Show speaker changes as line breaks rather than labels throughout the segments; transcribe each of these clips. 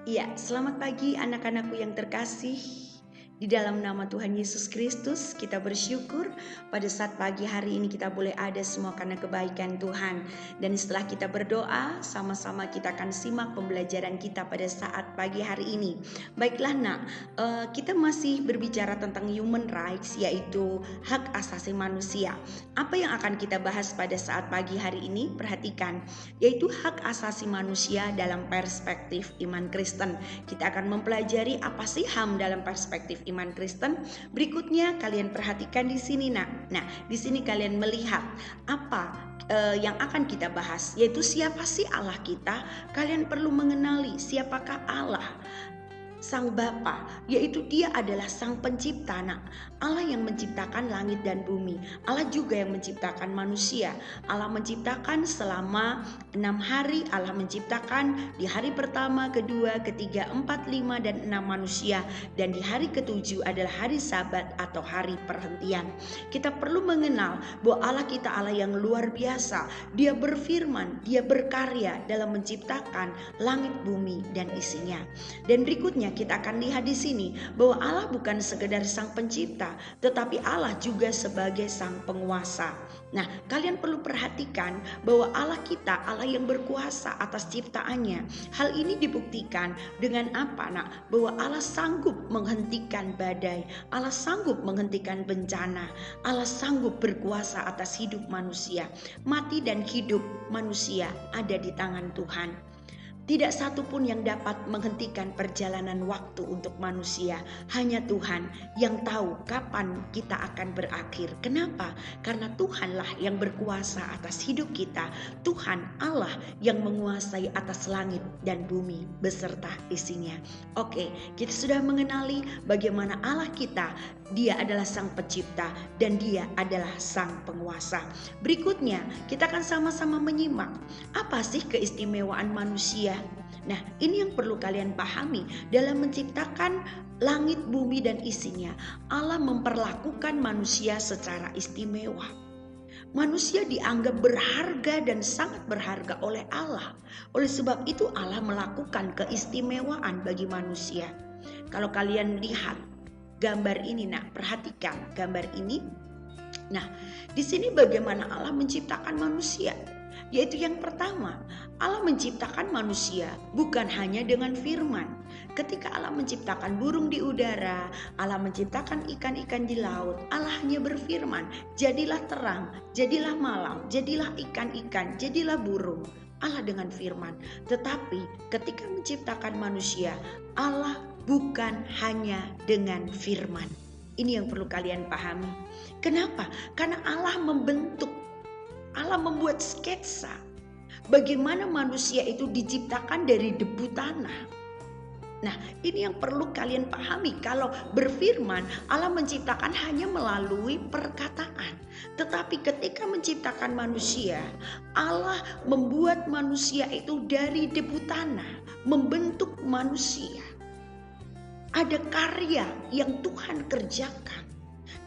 Iya, selamat pagi anak-anakku yang terkasih. Di dalam nama Tuhan Yesus Kristus, kita bersyukur pada saat pagi hari ini kita boleh ada semua karena kebaikan Tuhan. Dan setelah kita berdoa, sama-sama kita akan simak pembelajaran kita pada saat pagi hari ini. Baiklah nak, kita masih berbicara tentang human rights, yaitu hak asasi manusia. Apa yang akan kita bahas pada saat pagi hari ini? Perhatikan, yaitu hak asasi manusia dalam perspektif iman Kristen. Kita akan mempelajari apa sih HAM dalam perspektif iman Kristen. Berikutnya kalian perhatikan di sini nak. Nah, di sini kalian melihat apa yang akan kita bahas, yaitu siapa sih Allah kita. Kalian perlu mengenali siapakah Allah. Sang Bapa, yaitu Dia adalah Sang Pencipta, nak. Allah yang menciptakan langit dan bumi. Allah juga yang menciptakan manusia. Allah menciptakan selama 6 hari. Allah menciptakan di hari pertama, kedua, ketiga, 4, 5, dan 6 manusia. Dan di hari ketujuh adalah hari Sabat atau hari perhentian. Kita perlu mengenal bahwa Allah kita Allah yang luar biasa. Dia berfirman, Dia berkarya dalam menciptakan langit, bumi, dan isinya. Dan berikutnya kita akan lihat di sini bahwa Allah bukan sekedar sang pencipta, tetapi Allah juga sebagai sang penguasa. Nah, kalian perlu perhatikan bahwa Allah kita Allah yang berkuasa atas ciptaannya. Hal ini dibuktikan dengan apa, nak? Bahwa Allah sanggup menghentikan badai, Allah sanggup menghentikan bencana, Allah sanggup berkuasa atas hidup manusia. Mati dan hidup manusia ada di tangan Tuhan. Tidak satu pun yang dapat menghentikan perjalanan waktu untuk manusia. Hanya Tuhan yang tahu kapan kita akan berakhir. Kenapa? Karena Tuhanlah yang berkuasa atas hidup kita. Tuhan Allah yang menguasai atas langit dan bumi beserta isinya. Oke, kita sudah mengenali bagaimana Allah kita. Dia adalah sang pencipta dan Dia adalah sang penguasa. Berikutnya kita akan sama-sama menyimak apa sih keistimewaan manusia. Nah, ini yang perlu kalian pahami. Dalam menciptakan langit, bumi, dan isinya, Allah memperlakukan manusia secara istimewa. Manusia dianggap berharga dan sangat berharga oleh Allah. Oleh sebab itu Allah melakukan keistimewaan bagi manusia. Kalau kalian lihat gambar ini, nak, perhatikan gambar ini. Nah, di sini bagaimana Allah menciptakan manusia? Yaitu yang pertama, Allah menciptakan manusia bukan hanya dengan firman. Ketika Allah menciptakan burung di udara, Allah menciptakan ikan-ikan di laut, Allah hanya berfirman, jadilah terang, jadilah malam, jadilah ikan-ikan, jadilah burung. Allah dengan firman. Tetapi ketika menciptakan manusia, Allah bukan hanya dengan firman. Ini yang perlu kalian pahami. Kenapa? Karena Allah membuat sketsa bagaimana manusia itu diciptakan dari debu tanah. Nah, ini yang perlu kalian pahami. Kalau berfirman, Allah menciptakan hanya melalui perkataan. Tetapi ketika menciptakan manusia, Allah membuat manusia itu dari debu tanah, membentuk manusia. Ada karya yang Tuhan kerjakan.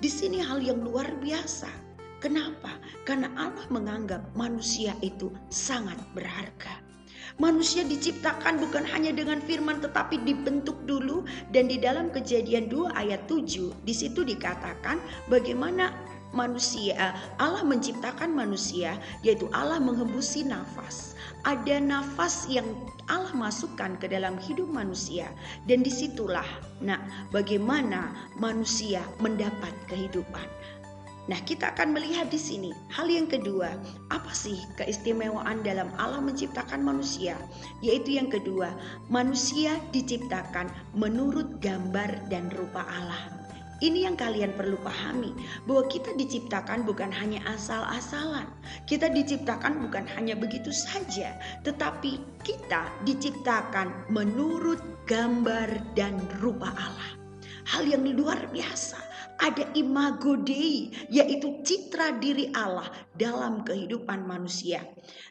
Di sini hal yang luar biasa. Kenapa? Karena Allah menganggap manusia itu sangat berharga. Manusia diciptakan bukan hanya dengan firman tetapi dibentuk dulu, dan di dalam Kejadian 2 ayat 7 di situ dikatakan bagaimana Allah menciptakan manusia, yaitu Allah menghembusi nafas. Ada nafas yang Allah masukkan ke dalam hidup manusia, dan disitulah bagaimana manusia mendapat kehidupan. Nah, kita akan melihat di sini hal yang kedua, apa sih keistimewaan dalam Allah menciptakan manusia? Yaitu yang kedua, manusia diciptakan menurut gambar dan rupa Allah. Ini yang kalian perlu pahami, bahwa kita diciptakan bukan hanya asal-asalan. Kita diciptakan bukan hanya begitu saja, tetapi kita diciptakan menurut gambar dan rupa Allah. Hal yang luar biasa. Ada imago Dei, yaitu citra diri Allah dalam kehidupan manusia.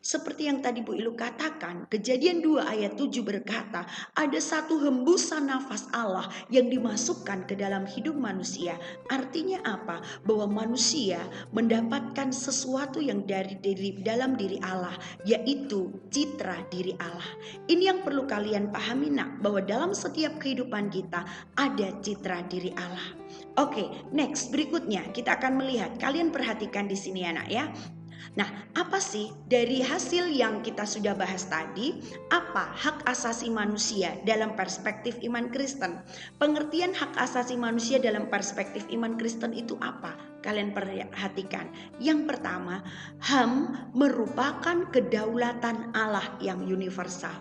Seperti yang tadi Bu Ilu katakan, Kejadian 2 ayat 7 berkata, ada satu hembusan nafas Allah yang dimasukkan ke dalam hidup manusia. Artinya apa? Bahwa manusia mendapatkan sesuatu yang dari dalam diri Allah, yaitu citra diri Allah. Ini yang perlu kalian pahami nak, bahwa dalam setiap kehidupan kita ada citra diri Allah. Oke, next berikutnya kita akan melihat. Kalian perhatikan di sini anak ya. Nah, apa sih dari hasil yang kita sudah bahas tadi? Apa hak asasi manusia dalam perspektif iman Kristen? Pengertian hak asasi manusia dalam perspektif iman Kristen itu apa? Kalian perhatikan. Yang pertama, HAM merupakan kedaulatan Allah yang universal.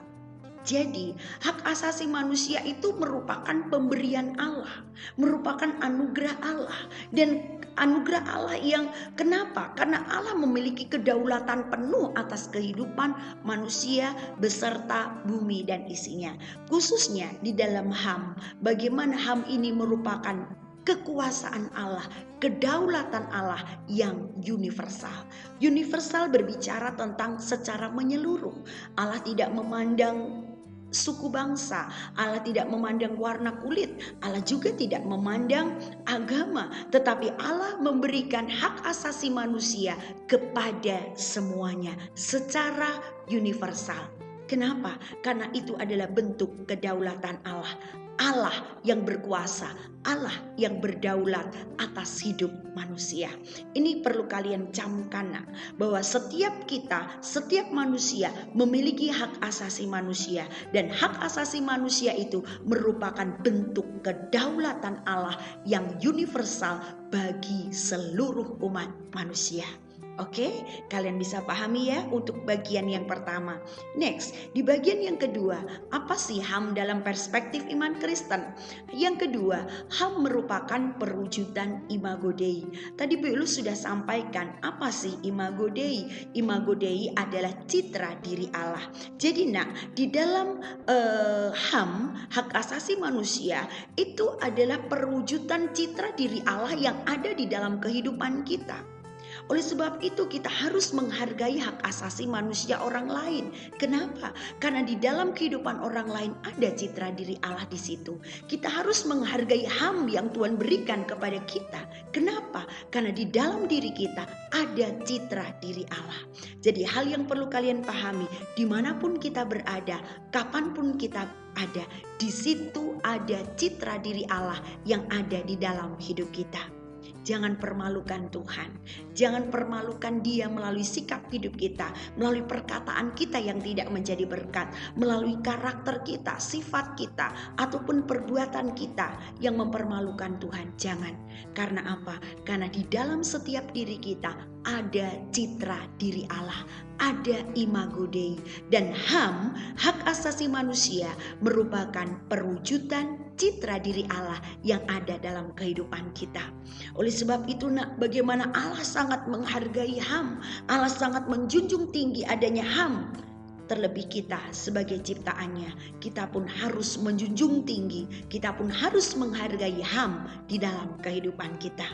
Jadi hak asasi manusia itu merupakan pemberian Allah, merupakan anugerah Allah. Dan anugerah Allah yang kenapa? Karena Allah memiliki kedaulatan penuh atas kehidupan manusia beserta bumi dan isinya. Khususnya di dalam HAM, bagaimana HAM ini merupakan kekuasaan Allah, kedaulatan Allah yang universal. Universal berbicara tentang secara menyeluruh. Allah tidak memandang suku bangsa, Allah tidak memandang warna kulit, Allah juga tidak memandang agama, tetapi Allah memberikan hak asasi manusia kepada semuanya secara universal. Kenapa? Karena itu adalah bentuk kedaulatan Allah. Allah yang berkuasa, Allah yang berdaulat atas hidup manusia. Ini perlu kalian camkan bahwa setiap kita, setiap manusia memiliki hak asasi manusia, dan hak asasi manusia itu merupakan bentuk kedaulatan Allah yang universal bagi seluruh umat manusia. Oke, kalian bisa pahami ya untuk bagian yang pertama. Next, di bagian yang kedua, apa sih HAM dalam perspektif iman Kristen? Yang kedua, HAM merupakan perwujudan imago Dei. Tadi Bu Ilu sudah sampaikan, apa sih imago Dei? Imago Dei adalah citra diri Allah. Jadi nak, di dalam HAM, hak asasi manusia, itu adalah perwujudan citra diri Allah yang ada di dalam kehidupan kita. Oleh sebab itu kita harus menghargai hak asasi manusia orang lain. Kenapa? Karena di dalam kehidupan orang lain ada citra diri Allah di situ. Kita harus menghargai HAM yang Tuhan berikan kepada kita. Kenapa? Karena di dalam diri kita ada citra diri Allah. Jadi hal yang perlu kalian pahami, dimanapun kita berada, kapanpun kita ada, di situ ada citra diri Allah yang ada di dalam hidup kita. Jangan permalukan Tuhan. Jangan permalukan Dia melalui sikap hidup kita, melalui perkataan kita yang tidak menjadi berkat, melalui karakter kita, sifat kita, ataupun perbuatan kita yang mempermalukan Tuhan. Jangan. Karena apa? Karena di dalam setiap diri kita ada citra diri Allah, ada imago Dei, dan HAM, hak asasi manusia, merupakan perwujudan citra diri Allah yang ada dalam kehidupan kita. Oleh sebab itu nak, bagaimana Allah sangat menghargai HAM, Allah sangat menjunjung tinggi adanya HAM. Terlebih kita sebagai ciptaannya, kita pun harus menjunjung tinggi, kita pun harus menghargai HAM di dalam kehidupan kita.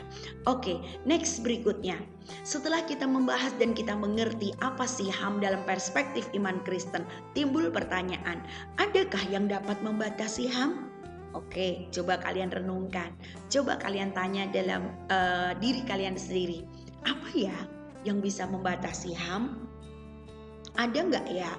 Oke, next berikutnya. Setelah kita membahas dan kita mengerti apa sih HAM dalam perspektif iman Kristen, timbul pertanyaan, adakah yang dapat membatasi HAM? Oke, coba kalian renungkan. Coba kalian tanya dalam diri kalian sendiri. Apa ya yang bisa membatasi HAM? Ada nggak ya?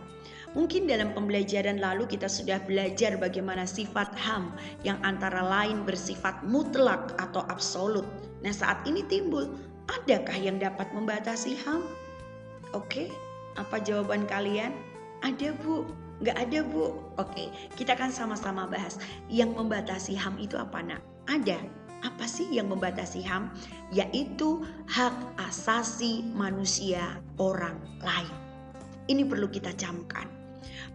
Mungkin dalam pembelajaran lalu kita sudah belajar bagaimana sifat HAM yang antara lain bersifat mutlak atau absolut. Nah saat ini timbul, adakah yang dapat membatasi HAM? Oke, apa jawaban kalian? Ada Bu? Nggak ada Bu? Oke, kita akan sama-sama bahas. Yang membatasi HAM itu apa nak? Ada. Apa sih yang membatasi HAM? Yaitu hak asasi manusia orang lain. Ini perlu kita camkan,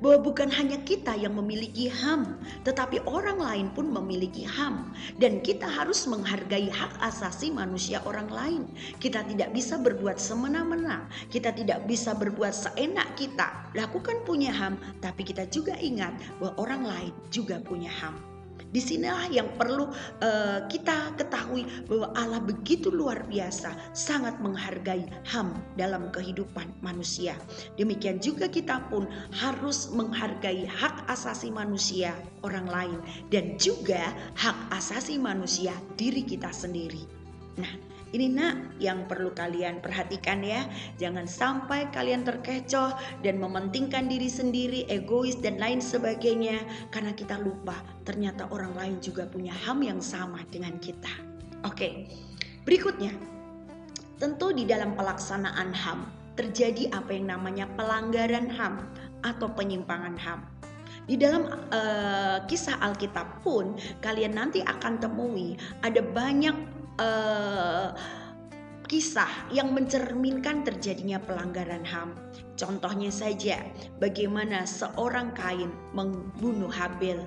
bahwa bukan hanya kita yang memiliki HAM, tetapi orang lain pun memiliki HAM. Dan kita harus menghargai hak asasi manusia orang lain. Kita tidak bisa berbuat semena-mena, kita tidak bisa berbuat seenak kita. Lakukan punya HAM, tapi kita juga ingat bahwa orang lain juga punya HAM. Disinilah yang perlu kita ketahui bahwa Allah begitu luar biasa, sangat menghargai HAM dalam kehidupan manusia. Demikian juga kita pun harus menghargai hak asasi manusia orang lain dan juga hak asasi manusia diri kita sendiri. Nah, ini yang perlu kalian perhatikan ya. Jangan sampai kalian terkecoh dan mementingkan diri sendiri, egois dan lain sebagainya. Karena kita lupa ternyata orang lain juga punya HAM yang sama dengan kita. Oke, berikutnya. Tentu di dalam pelaksanaan HAM terjadi apa yang namanya pelanggaran HAM atau penyimpangan HAM. Di dalam kisah Alkitab pun kalian nanti akan temui ada banyak kisah yang mencerminkan terjadinya pelanggaran HAM. Contohnya saja bagaimana seorang Kain membunuh Habil.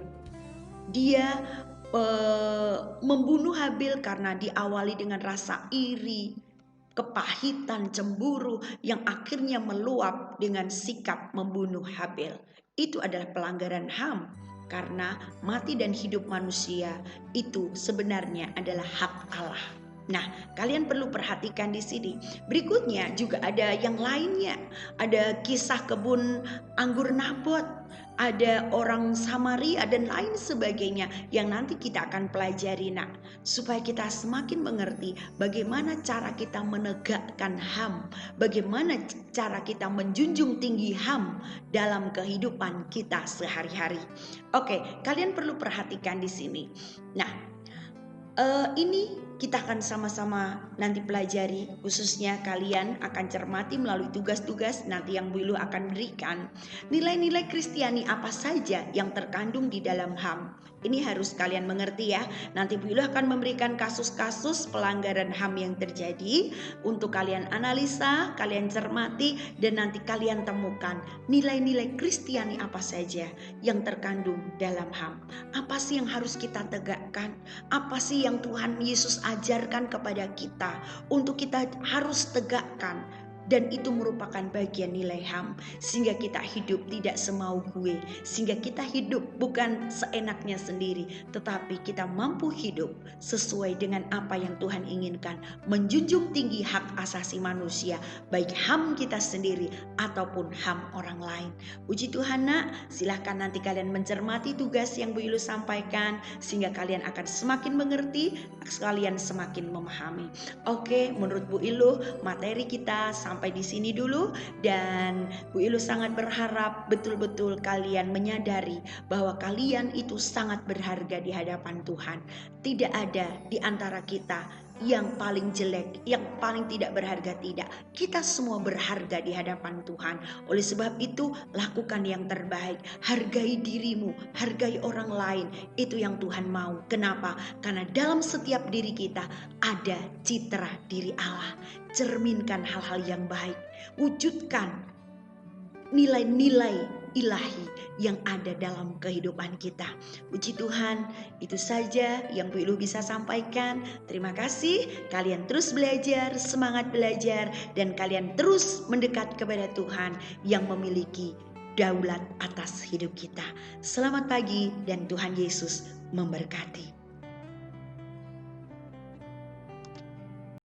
Dia membunuh Habil karena diawali dengan rasa iri, kepahitan, cemburu yang akhirnya meluap dengan sikap membunuh Habil. Itu adalah pelanggaran HAM karena mati dan hidup manusia itu sebenarnya adalah hak Allah. Nah, kalian perlu perhatikan di sini. Berikutnya juga ada yang lainnya. Ada kisah kebun anggur Nabot, ada orang Samaria dan lain sebagainya yang nanti kita akan pelajari supaya kita semakin mengerti bagaimana cara kita menegakkan HAM, bagaimana cara kita menjunjung tinggi HAM dalam kehidupan kita sehari-hari. Oke, kalian perlu perhatikan di sini. Nah, ini kita akan sama-sama nanti pelajari, khususnya kalian akan cermati melalui tugas-tugas nanti yang Bu Ilu akan berikan. Nilai-nilai Kristiani apa saja yang terkandung di dalam HAM. Ini harus kalian mengerti ya. Nanti Bu Ilu akan memberikan kasus-kasus pelanggaran HAM yang terjadi untuk kalian analisa, kalian cermati, dan nanti kalian temukan nilai-nilai Kristiani apa saja yang terkandung dalam HAM. Apa sih yang harus kita tegakkan? Apa sih yang Tuhan Yesus ajarkan kepada kita untuk kita harus tegakkan, dan itu merupakan bagian nilai HAM, sehingga kita hidup tidak semau gue, sehingga kita hidup bukan seenaknya sendiri, tetapi kita mampu hidup sesuai dengan apa yang Tuhan inginkan, menjunjung tinggi hak asasi manusia, baik HAM kita sendiri ataupun HAM orang lain. Puji Tuhan silahkan nanti kalian mencermati tugas yang Bu Ilu sampaikan, sehingga kalian akan semakin mengerti, kalian semakin memahami. Oke, menurut Bu Ilu materi kita sampai di sini dulu, dan Bu Ilu sangat berharap betul-betul kalian menyadari bahwa kalian itu sangat berharga di hadapan Tuhan. Tidak ada di antara kita yang paling jelek, yang paling tidak berharga, tidak. Kita semua berharga di hadapan Tuhan. Oleh sebab itu, lakukan yang terbaik. Hargai dirimu, hargai orang lain. Itu yang Tuhan mau. Kenapa? Karena dalam setiap diri kita ada citra diri Allah. Cerminkan hal-hal yang baik. Wujudkan nilai-nilai ilahi yang ada dalam kehidupan kita. Puji Tuhan, itu saja yang Bu Ilu bisa sampaikan. Terima kasih, kalian terus belajar, semangat belajar, dan kalian terus mendekat kepada Tuhan yang memiliki daulat atas hidup kita. Selamat pagi dan Tuhan Yesus memberkati.